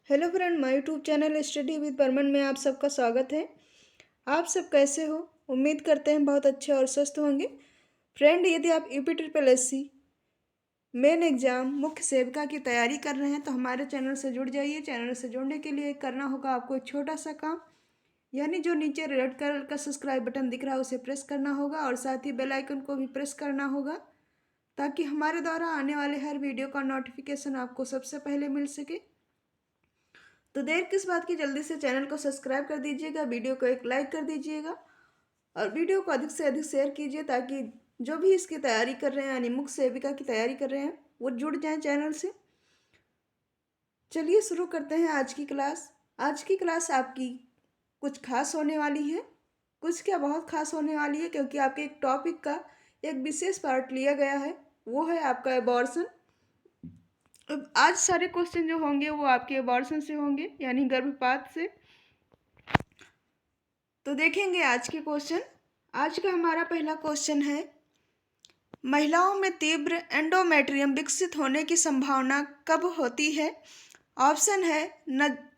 Hello friend, my YouTube channel study with Parman में आप सबका स्वागत है। आप सब कैसे हो? उम्मीद करते हैं बहुत अच्छे और स्वस्थ होंगे। फ्रेंड, यदि आप UP triple SC main exam मुख्य सेविका की तैयारी कर रहे हैं तो हमारे चैनल से जुड़ जाइए। चैनल से जुड़ने के लिए करना होगा आपको एक छोटा सा काम, यानी जो नीचे रेड कलर का सब्सक्राइब बटन दिख रहा है उसे प्रेस करना होगा और साथ ही बेल आइकन को भी प्रेस करना होगा ताकि हमारे द्वारा आने वाले हर वीडियो का नोटिफिकेशन आपको सबसे पहले मिल सके। तो देर किस बात की, जल्दी से चैनल को सब्सक्राइब कर दीजिएगा, वीडियो को एक लाइक कर दीजिएगा और वीडियो को अधिक से अधिक शेयर कीजिए ताकि जो भी इसकी तैयारी कर रहे हैं यानी मुख्य सेविका की तैयारी कर रहे हैं वो जुड़ जाएं चैनल से। चलिए शुरू करते हैं आज की क्लास। आज की क्लास आपकी कुछ खास होने वाली है, कुछ क्या बहुत खास होने वाली है, क्योंकि आपके एक टॉपिक का एक विशेष पार्ट लिया गया है, वो है आपका एबॉर्शन। अब आज सारे क्वेश्चन जो होंगे वो आपके एबॉर्शन से होंगे, यानी गर्भपात से। तो देखेंगे आज के क्वेश्चन। आज का हमारा पहला क्वेश्चन है, महिलाओं में तीव्र एंडोमेट्रियम विकसित होने की संभावना कब होती है? ऑप्शन है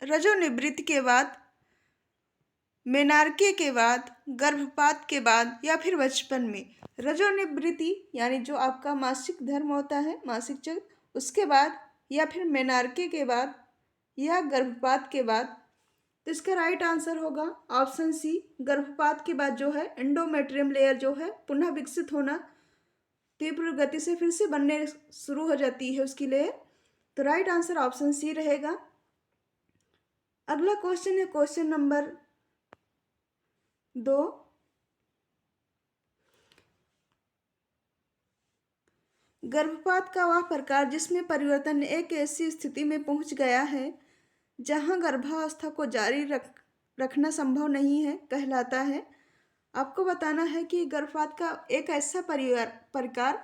रजोनिवृत्ति के बाद, मेनार्के के बाद, गर्भपात के बाद या फिर बचपन में। रजोनिवृत्ति यानी जो आपका मासिक धर्म होता है, मासिक चक्र, उसके बाद या फिर मेनार्के के बाद या गर्भपात के बाद। तो इसका राइट आंसर होगा ऑप्शन सी, गर्भपात के बाद जो है एंडोमेट्रियम लेयर जो है पुनः विकसित होना, तीव्र गति से फिर से बनने शुरू हो जाती है उसकी लेयर। तो राइट आंसर ऑप्शन सी रहेगा। अगला क्वेश्चन है क्वेश्चन नंबर 2। गर्भपात का वह प्रकार जिसमें परिवर्तन एक ऐसी स्थिति में पहुंच गया है जहां गर्भावस्था को जारी रखना संभव नहीं है कहलाता है। आपको बताना है कि गर्भपात का एक ऐसा प्रकार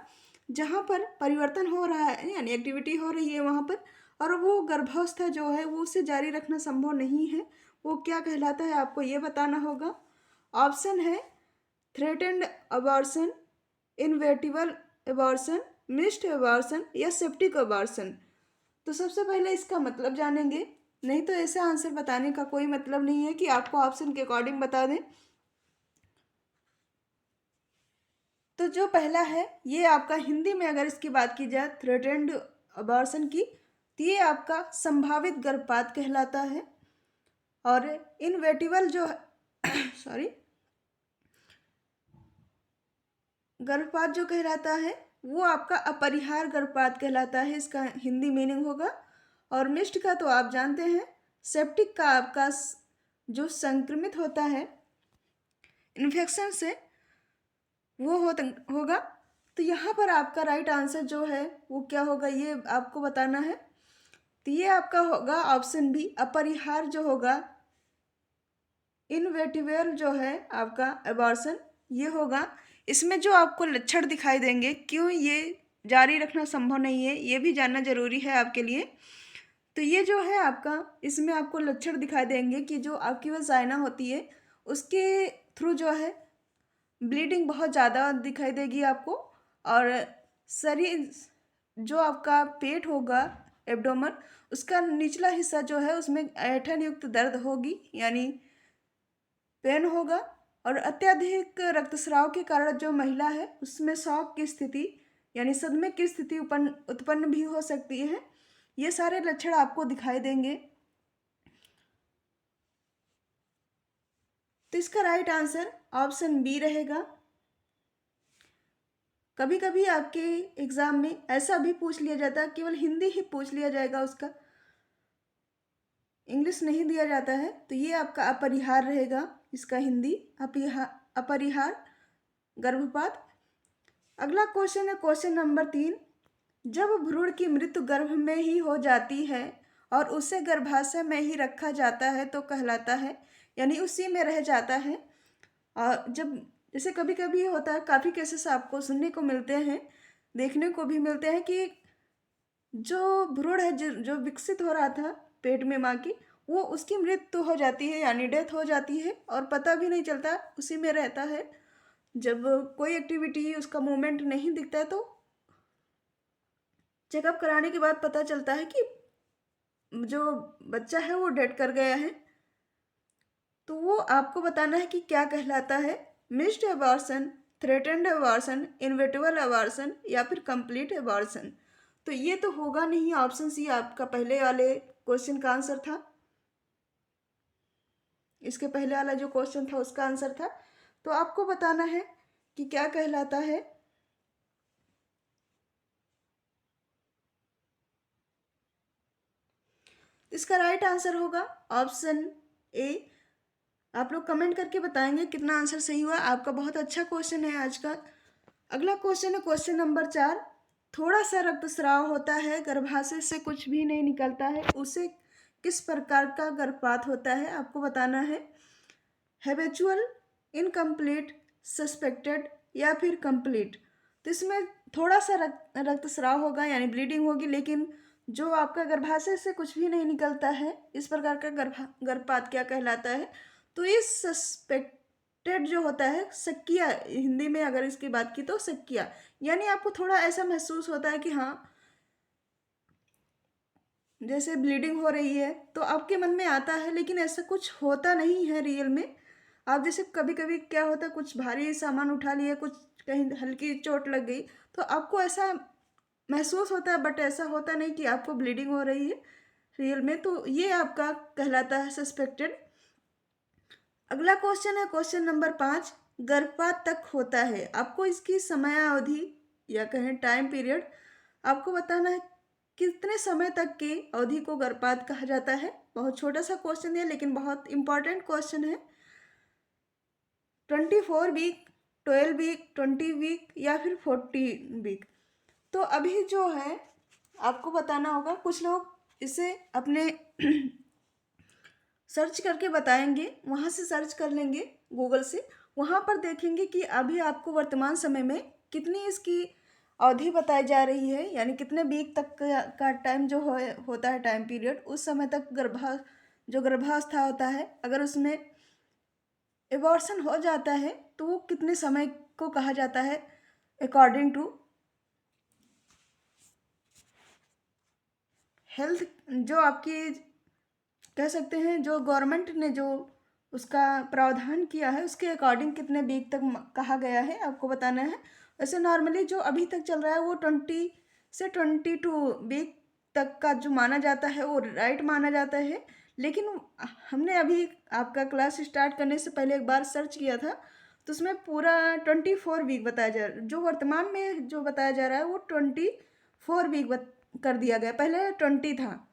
जहां पर परिवर्तन हो रहा है यानी एक्टिविटी हो रही है वहां पर, और वो गर्भावस्था जो है वो उसे जारी रखना संभव नहीं है, वो क्या कहलाता है आपको ये बताना होगा। ऑप्शन है threatened abortion, inevitable abortion, missed abortion या सेप्टिक अबॉर्शन। तो सबसे पहले इसका मतलब जानेंगे, नहीं तो ऐसा आंसर बताने का कोई मतलब नहीं है कि आपको ऑप्शन के अकॉर्डिंग बता दें। तो जो पहला है ये आपका हिंदी में अगर इसकी बात की जाए थ्रेटेंड अबॉर्शन की, तो ये आपका संभावित गर्भपात कहलाता है। और इनवेटिबल जो है सॉरी, गर्भपात जो कहलाता है वो आपका अपरिहार्य गर्भपात कहलाता है, इसका हिंदी मीनिंग होगा। और मिस्ड का तो आप जानते हैं, सेप्टिक का आपका जो संक्रमित होता है इन्फेक्शन से वो होगा। तो यहाँ पर आपका राइट आंसर जो है वो क्या होगा ये आपको बताना है। तो ये आपका होगा ऑप्शन बी, अपरिहार्य जो होगा, इनवेटिबल जो है आपका अबॉर्शन ये होगा। इसमें जो आपको लक्षण दिखाई देंगे, क्यों ये जारी रखना संभव नहीं है ये भी जानना जरूरी है आपके लिए। तो ये जो है आपका, इसमें आपको लक्षण दिखाई देंगे कि जो आपकी वजाइना होती है उसके थ्रू जो है ब्लीडिंग बहुत ज़्यादा दिखाई देगी आपको, और शरीर जो आपका पेट होगा एब्डोमन, उसका निचला हिस्सा जो है उसमें ऐंठन युक्त दर्द होगी यानी पेन होगा। और अत्यधिक रक्तस्राव के कारण जो महिला है उसमें शॉक की स्थिति यानी सदमे की स्थिति उत्पन्न भी हो सकती है। ये सारे लक्षण आपको दिखाई देंगे। तो इसका राइट आंसर ऑप्शन बी रहेगा। कभी कभी आपके एग्जाम में ऐसा भी पूछ लिया जाता है, केवल हिंदी ही पूछ लिया जाएगा, उसका इंग्लिश नहीं दिया जाता है। तो ये आपका अपरिहार रहेगा, इसका हिंदी अपरिहार गर्भपात। अगला क्वेश्चन है क्वेश्चन नंबर 3। जब भ्रूण की मृत्यु गर्भ में ही हो जाती है और उसे गर्भाशय में ही रखा जाता है तो कहलाता है, यानी उसी में रह जाता है। और जब जैसे कभी कभी होता है, काफ़ी केसेस आपको सुनने को मिलते हैं, देखने को भी मिलते हैं कि जो भ्रूण है जो विकसित हो रहा था पेट में माँ की, वो उसकी मृत्यु हो जाती है यानी डेथ हो जाती है और पता भी नहीं चलता, उसी में रहता है। जब कोई एक्टिविटी उसका मूवमेंट नहीं दिखता है तो चेकअप कराने के बाद पता चलता है कि जो बच्चा है वो डेड कर गया है, तो वो आपको बताना है कि क्या कहलाता है, missed abortion, threatened abortion, inevitable abortion या फिर कंप्लीट अबॉर्शन। तो ये तो होगा नहीं, ऑप्शन सी आपका पहले वाले क्वेश्चन का आंसर था, इसके पहले वाला जो क्वेश्चन था उसका आंसर था। तो आपको बताना है कि क्या कहलाता है। इसका राइट आंसर होगा ऑप्शन ए। आप लोग कमेंट करके बताएंगे कितना आंसर सही हुआ। आपका बहुत अच्छा क्वेश्चन है आज का। अगला क्वेश्चन है क्वेश्चन नंबर 4। थोड़ा सा रक्तस्राव होता है, गर्भाशय से कुछ भी नहीं निकलता है, उसे किस प्रकार का गर्भपात होता है, आपको बताना है। हैबिचुअल, इनकम्प्लीट, सस्पेक्टेड या फिर कंप्लीट। तो इसमें थोड़ा सा रक्तस्राव होगा यानी ब्लीडिंग होगी, लेकिन जो आपका गर्भाशय से कुछ भी नहीं निकलता है, इस प्रकार का गर्भपात क्या कहलाता है। तो इस सस्पेक्टेड जो होता है, शक्किया, हिंदी में अगर इसकी बात की तो शक्किया, यानी आपको थोड़ा ऐसा महसूस होता है कि हाँ जैसे ब्लीडिंग हो रही है, तो आपके मन में आता है, लेकिन ऐसा कुछ होता नहीं है रियल में। आप जैसे कभी कभी क्या होता है, कुछ भारी सामान उठा लिए, कुछ कहीं हल्की चोट लग गई, तो आपको ऐसा महसूस होता है, बट ऐसा होता नहीं कि आपको ब्लीडिंग हो रही है रियल में। तो ये आपका कहलाता है सस्पेक्टेड। अगला क्वेश्चन है क्वेश्चन नंबर 5। गर्भपात तक होता है, आपको इसकी समयावधि या कहें टाइम पीरियड आपको बताना है, कितने समय तक की अवधि को गर्भपात कहा जाता है। बहुत छोटा सा क्वेश्चन है लेकिन बहुत इंपॉर्टेंट क्वेश्चन है। 24 वीक, 12 वीक, 20 वीक या फिर 40 वीक। तो अभी जो है आपको बताना होगा, कुछ लोग इसे अपने सर्च करके बताएंगे, वहाँ से सर्च कर लेंगे गूगल से, वहाँ पर देखेंगे कि अभी आपको वर्तमान समय में कितनी इसकी अवधि बताई जा रही है, यानी कितने वीक तक का टाइम जो होता है टाइम पीरियड, उस समय तक जो गर्भावस्था होता है, अगर उसमें एबॉर्शन हो जाता है तो वो कितने समय को कहा जाता है अकॉर्डिंग टू हेल्थ, जो आपकी कह सकते हैं जो गवर्नमेंट ने जो उसका प्रावधान किया है उसके अकॉर्डिंग कितने वीक तक कहा गया है आपको बताना है। वैसे नॉर्मली जो अभी तक चल रहा है वो 20 से 22 वीक तक का जो माना जाता है वो राइट माना जाता है। लेकिन हमने अभी आपका क्लास स्टार्ट करने से पहले एक बार सर्च किया था, तो उसमें पूरा 24 वीक बताया जा रहा है। जो वर्तमान में जो बताया जा रहा है वो 24 वीक कर दिया गया, पहले 20 था,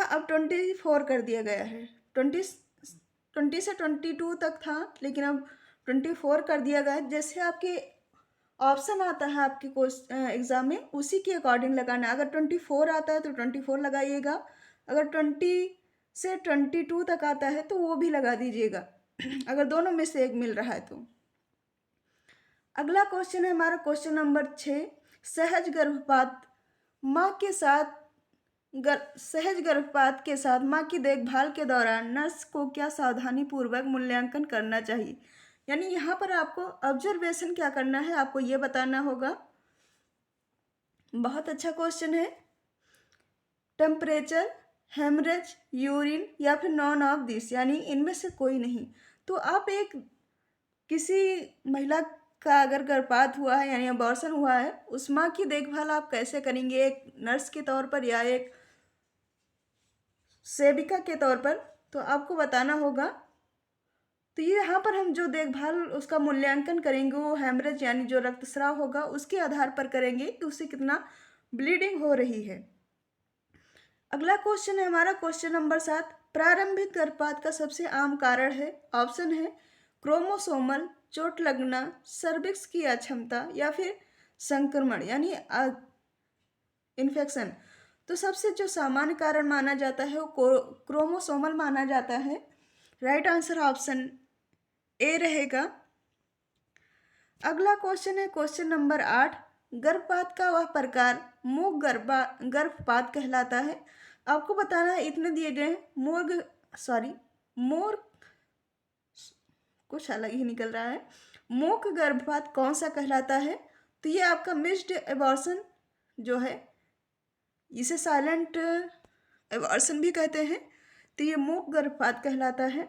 अब 24 कर दिया गया है। 20 से 22 तक था, लेकिन अब 24 कर दिया गया है। जैसे आपके ऑप्शन आता है आपके एग्ज़ाम में, उसी के अकॉर्डिंग लगाना है। अगर 24 आता है तो 24 लगाइएगा, अगर 20 से 22 तक आता है तो वो भी लगा दीजिएगा अगर दोनों में से एक मिल रहा है तो। अगला क्वेश्चन है हमारा क्वेश्चन नंबर 6। सहज गर्भपात माँ के साथ सहज गर्भपात के साथ माँ की देखभाल के दौरान नर्स को क्या सावधानी पूर्वक मूल्यांकन करना चाहिए, यानी यहाँ पर आपको ऑब्जर्वेशन क्या करना है, आपको ये बताना होगा। बहुत अच्छा क्वेश्चन है। टेम्परेचर, हेमरेज, यूरिन या फिर नॉन ऑफ दिस, यानी इनमें से कोई नहीं। तो आप एक किसी महिला का अगर गर्भपात हुआ है यानी अबॉर्शन हुआ है, उस माँ की देखभाल आप कैसे करेंगे, एक नर्स के तौर पर या एक सेविका के तौर पर, तो आपको बताना होगा। तो ये यहाँ पर हम जो देखभाल उसका मूल्यांकन करेंगे वो हेमरेज यानी जो रक्तस्राव होगा उसके आधार पर करेंगे कि उसे कितना ब्लीडिंग हो रही है। अगला क्वेश्चन है हमारा क्वेश्चन नंबर 7। प्रारंभिक गर्भपात का सबसे आम कारण है, ऑप्शन है क्रोमोसोमल, चोट लगना, सर्विक्स की अक्षमता या फिर संक्रमण यानी इन्फेक्शन। तो सबसे जो सामान्य कारण माना जाता है वो क्रोमोसोमल माना जाता है। राइट आंसर ऑप्शन ए रहेगा। अगला क्वेश्चन है क्वेश्चन नंबर 8। गर्भपात का वह प्रकार मूक गर्भपात कहलाता है। आपको बताना है, इतने दिए गए मोर कुछ अलग ही निकल रहा है। मूक गर्भपात कौन सा कहलाता है, तो ये आपका मिस्ड एबॉर्शन जो है, इसे साइलेंट एबॉर्शन भी कहते हैं। तो ये मूक गर्भपात कहलाता है।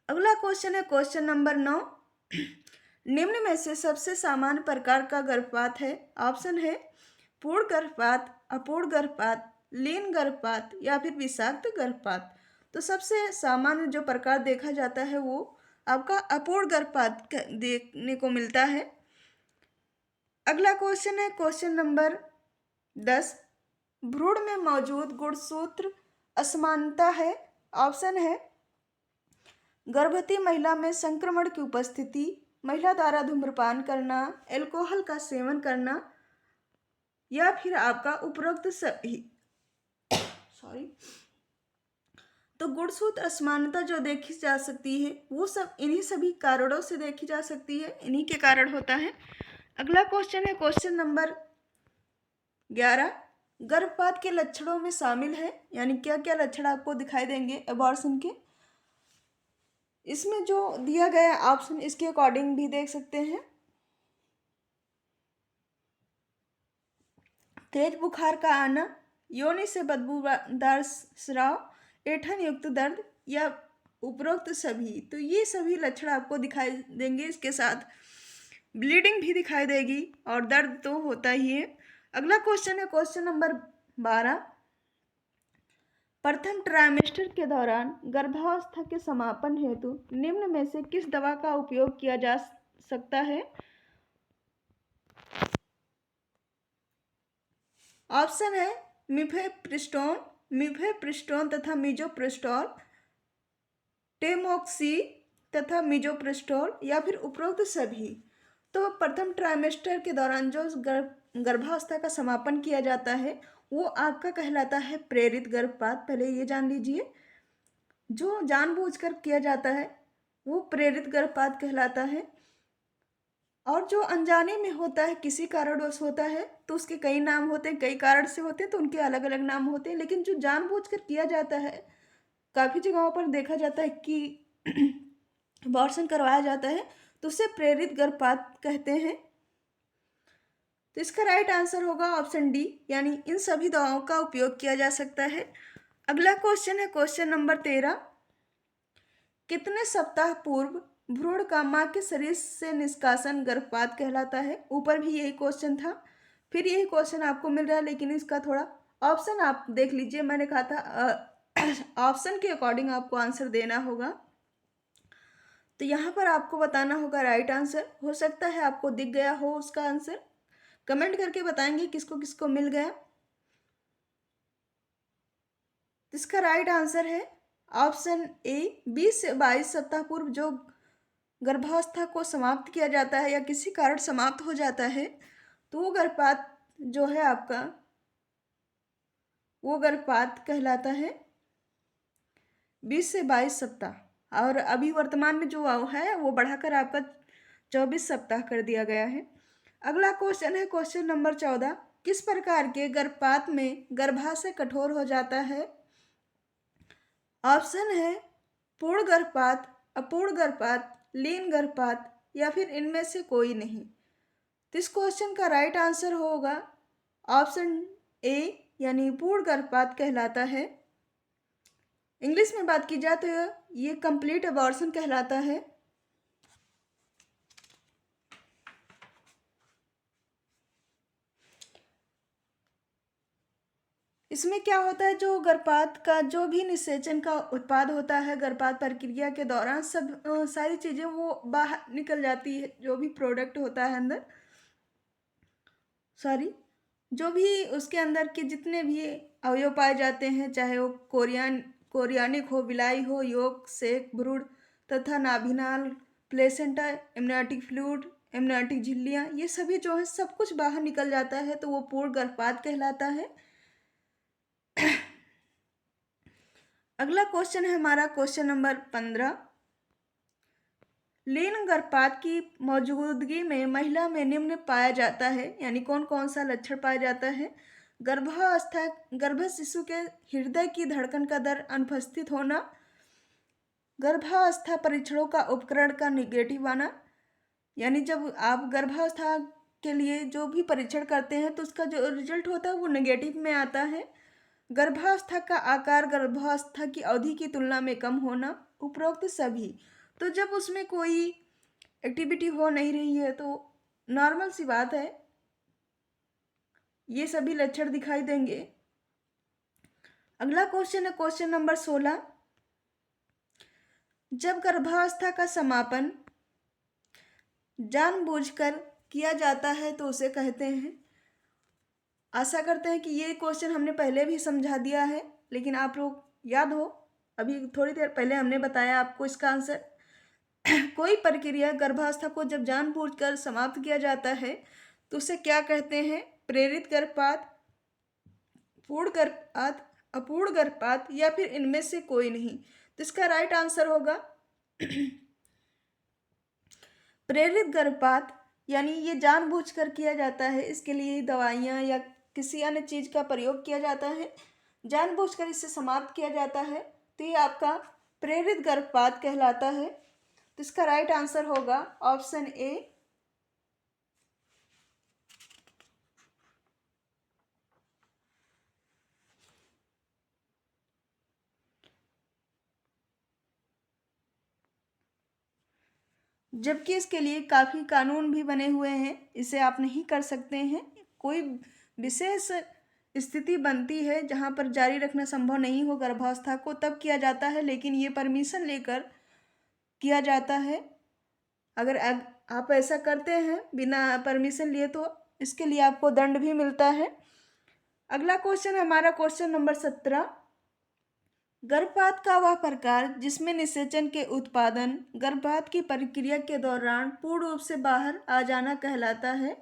अगला क्वेश्चन है क्वेश्चन नंबर 9। निम्न में से सबसे सामान्य प्रकार का गर्भपात है। ऑप्शन है पूर्ण गर्भपात, अपूर्ण गर्भपात, लीन गर्भपात या फिर विषाक्त गर्भपात। तो सबसे सामान्य जो प्रकार देखा जाता है वो आपका अपूर्ण गर्भपात देखने को मिलता है। अगला क्वेश्चन है क्वेश्चन नंबर 10। भ्रूण में मौजूद गुणसूत्र असमानता है। ऑप्शन है गर्भवती महिला में संक्रमण की उपस्थिति, महिला द्वारा धूम्रपान करना, अल्कोहल का सेवन करना या फिर आपका उपरोक्त सभी। तो गुणसूत्र असमानता जो देखी जा सकती है वो सब इन्हीं सभी कारणों से देखी जा सकती है, इन्हीं के कारण होता है। अगला क्वेश्चन है क्वेश्चन नंबर 11। गर्भपात के लक्षणों में शामिल है, यानी क्या क्या लक्षण आपको दिखाई देंगे एबॉर्शन के। इसमें जो दिया गया ऑप्शन इसके अकॉर्डिंग भी देख सकते हैं। तेज बुखार का आना, योनि से बदबूदार स्राव, ऐंठन युक्त दर्द या उपरोक्त सभी। तो ये सभी लक्षण आपको दिखाई देंगे। इसके साथ ब्लीडिंग भी दिखाई देगी और दर्द तो होता ही है। अगला क्वेश्चन है क्वेश्चन नंबर 12। प्रथम ट्राइमेस्टर के दौरान गर्भावस्था के समापन हेतु निम्न में से किस दवा का उपयोग किया जा सकता है। ऑप्शन है मिफेप्रिस्टोन तथा मिजोप्रिस्टोल, टेमोक्सी तथा मिजोप्रिस्टोल या फिर उपरोक्त सभी। तो प्रथम ट्राइमेस्टर के दौरान जो गर्भावस्था का समापन किया जाता है वो आपका कहलाता है प्रेरित गर्भपात। पहले ये जान लीजिए, जो जानबूझकर किया जाता है वो प्रेरित गर्भपात कहलाता है, और जो अनजाने में होता है किसी कारणवश होता है तो उसके कई नाम होते हैं, कई कारण से होते हैं तो उनके अलग अलग नाम होते हैं। लेकिन जो जानबूझकर किया जाता है, काफ़ी जगहों पर देखा जाता है कि अबॉर्शन करवाया जाता है, तो उसे प्रेरित गर्भपात कहते हैं। तो इसका राइट आंसर होगा ऑप्शन डी, यानी इन सभी दवाओं का उपयोग किया जा सकता है। अगला क्वेश्चन है क्वेश्चन नंबर 13। कितने सप्ताह पूर्व भ्रूण का मां के शरीर से निष्कासन गर्भपात कहलाता है। ऊपर भी यही क्वेश्चन था, फिर यही क्वेश्चन आपको मिल रहा है, लेकिन इसका थोड़ा ऑप्शन आप देख लीजिए। मैंने कहा था ऑप्शन के अकॉर्डिंग आपको आंसर देना होगा। तो यहाँ पर आपको बताना होगा राइट आंसर। हो सकता है आपको दिख गया हो उसका आंसर, कमेंट करके बताएंगे किसको किसको मिल गया। इसका राइट आंसर है ऑप्शन ए, 20 से 22 सप्ताह पूर्व जो गर्भावस्था को समाप्त किया जाता है या किसी कारण समाप्त हो जाता है तो वो गर्भपात जो है आपका, वो गर्भपात कहलाता है 20 से 22 सप्ताह। और अभी वर्तमान में जो है वो बढ़ाकर आपका 24 सप्ताह कर दिया गया है। अगला क्वेश्चन है क्वेश्चन नंबर 14। किस प्रकार के गर्भपात में गर्भाशय कठोर हो जाता है। ऑप्शन है पूर्ण गर्भपात, अपूर्ण गर्भपात, लीन गर्भपात या फिर इनमें से कोई नहीं। तो इस क्वेश्चन का राइट आंसर होगा ऑप्शन ए, यानी पूर्ण गर्भपात कहलाता है। इंग्लिश में बात की जाए तो ये कंप्लीट अबॉर्शन कहलाता है। इसमें क्या होता है, जो गर्भपात का जो भी निषेचन का उत्पाद होता है गर्भपात प्रक्रिया के दौरान सब सारी चीज़ें वो बाहर निकल जाती है। जो भी प्रोडक्ट होता है अंदर, जो भी उसके अंदर के जितने भी अवयव पाए जाते हैं, चाहे वो कोरियानिक हो, विलाई हो, योग, सेक, भ्रूण तथा नाभिनाल, प्लेसेंटा, एमनियोटिक फ्लूइड, एमनियोटिक झिल्लियाँ, ये सभी जो है सब कुछ बाहर निकल जाता है तो वो पूर्ण गर्भपात कहलाता है। अगला क्वेश्चन है हमारा क्वेश्चन नंबर 15। लीन गर्भपात की मौजूदगी में महिला में निम्न पाया जाता है, यानी कौन कौन सा लक्षण पाया जाता है। गर्भ शिशु के हृदय की धड़कन का दर अनुपस्थित होना, गर्भावस्था परीक्षणों का उपकरण का निगेटिव आना, यानी जब आप गर्भावस्था के लिए जो भी परीक्षण करते हैं तो उसका जो रिजल्ट होता है वो नेगेटिव में आता है। गर्भावस्था का आकार गर्भावस्था की अवधि की तुलना में कम होना, उपरोक्त सभी। तो जब उसमें कोई एक्टिविटी हो नहीं रही है तो नॉर्मल सी बात है, ये सभी लक्षण दिखाई देंगे। अगला क्वेश्चन है क्वेश्चन नंबर 16। जब गर्भावस्था का समापन जानबूझकर किया जाता है तो उसे कहते हैं। आशा करते हैं कि ये क्वेश्चन हमने पहले भी समझा दिया है, लेकिन आप लोग याद हो, अभी थोड़ी देर पहले हमने बताया आपको इसका आंसर। कोई प्रक्रिया गर्भावस्था को जब जानबूझकर समाप्त किया जाता है तो उसे क्या कहते हैं? प्रेरित गर्भपात, पूर्ण गर्भपात, अपूर्ण गर्भपात या फिर इनमें से कोई नहीं। तो इसका राइट आंसर होगा प्रेरित गर्भपात। यानी ये जानबूझकर किया जाता है, इसके लिए दवाइयाँ या किसी अन्य चीज का प्रयोग किया जाता है, जानबूझकर इसे समाप्त किया जाता है, तो ये आपका प्रेरित गर्भपात कहलाता है। तो इसका राइट आंसर होगा ऑप्शन ए। जबकि इसके लिए काफ़ी कानून भी बने हुए हैं, इसे आप नहीं कर सकते हैं। कोई विशेष स्थिति बनती है जहाँ पर जारी रखना संभव नहीं हो गर्भावस्था को, तब किया जाता है, लेकिन ये परमिशन लेकर किया जाता है। अगर आप ऐसा करते हैं बिना परमिशन लिए तो इसके लिए आपको दंड भी मिलता है। अगला क्वेश्चन है हमारा क्वेश्चन नंबर 17। गर्भपात का वह प्रकार जिसमें निषेचन के उत्पादन गर्भपात की प्रक्रिया के दौरान पूर्ण रूप से बाहर आ जाना कहलाता है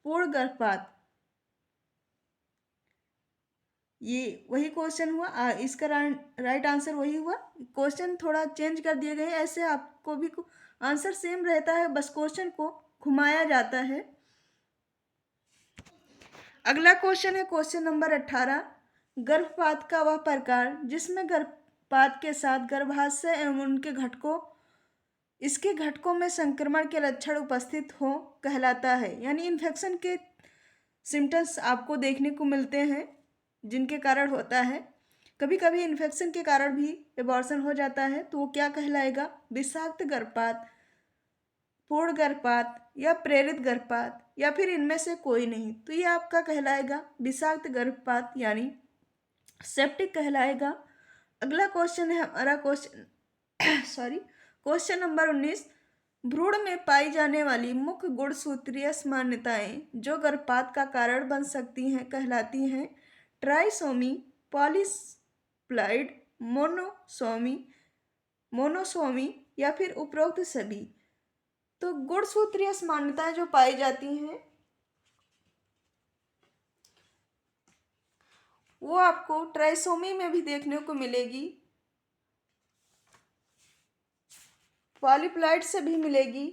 पूर्ण गर्भपात। ये वही क्वेश्चन हुआ, इसका राइट आंसर वही हुआ। क्वेश्चन थोड़ा चेंज कर दिए गए, ऐसे आपको भी आंसर सेम रहता है, बस क्वेश्चन को घुमाया जाता है। अगला क्वेश्चन है क्वेश्चन नंबर 18। गर्भपात का वह प्रकार जिसमें गर्भपात के साथ गर्भाशय एवं उनके घटकों इसके घटकों में संक्रमण के लक्षण उपस्थित हो कहलाता है। यानी इन्फेक्शन के सिम्टम्स आपको देखने को मिलते हैं जिनके कारण होता है। कभी कभी इन्फेक्शन के कारण भी एबॉर्शन हो जाता है, तो वो क्या कहलाएगा? विषाक्त गर्भपात, पूर्ण गर्भपात या प्रेरित गर्भपात या फिर इनमें से कोई नहीं। तो ये आपका कहलाएगा विषाक्त गर्भपात यानी सेप्टिक कहलाएगा। अगला क्वेश्चन है हमारा क्वेश्चन नंबर 19। भ्रूण में पाई जाने वाली मुख्य गुणसूत्रीय असमानताएं जो गर्भपात का कारण बन सकती हैं कहलाती हैं ट्राइसोमी, पॉलीप्लॉइड, मोनोसोमी या फिर उपरोक्त सभी। तो गुणसूत्रीय असमानताएं जो पाई जाती हैं वो आपको ट्राइसोमी में भी देखने को मिलेगी, पॉलीप्लॉइड से भी मिलेगी,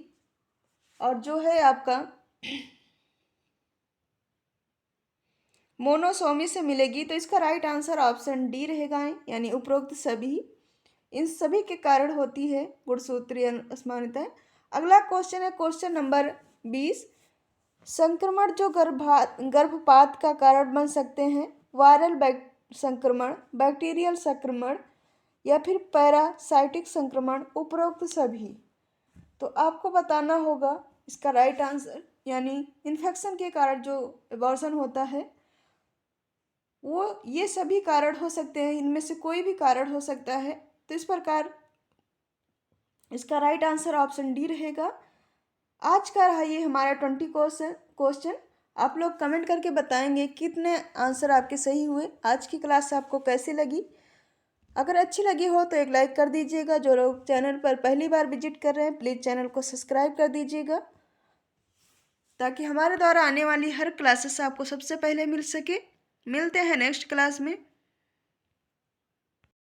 और जो है आपका मोनोसोमी से मिलेगी। तो इसका राइट आंसर ऑप्शन डी रहेगा, यानी उपरोक्त सभी। इन सभी के कारण होती है गुणसूत्रीय असमानताएं। अगला क्वेश्चन है क्वेश्चन नंबर 20। संक्रमण जो गर्भपात का कारण बन सकते हैं वायरल संक्रमण, बैक्टीरियल संक्रमण या फिर पैरासाइटिक संक्रमण, उपरोक्त सभी। तो आपको बताना होगा इसका राइट आंसर, यानी इन्फेक्शन के कारण जो एबॉर्शन होता है वो ये सभी कारण हो सकते हैं, इनमें से कोई भी कारण हो सकता है। तो इस प्रकार इसका राइट आंसर ऑप्शन डी रहेगा। आज का रहा ये हमारा 20 क्वेश्चन। आप लोग कमेंट करके बताएंगे कितने आंसर आपके सही हुए। आज की क्लास आपको कैसी लगी? अगर अच्छी लगी हो तो एक लाइक कर दीजिएगा। जो लोग चैनल पर पहली बार विजिट कर रहे हैं प्लीज़ चैनल को सब्सक्राइब कर दीजिएगा, ताकि हमारे द्वारा आने वाली हर क्लासेस आपको सबसे पहले मिल सके। मिलते हैं नेक्स्ट क्लास में।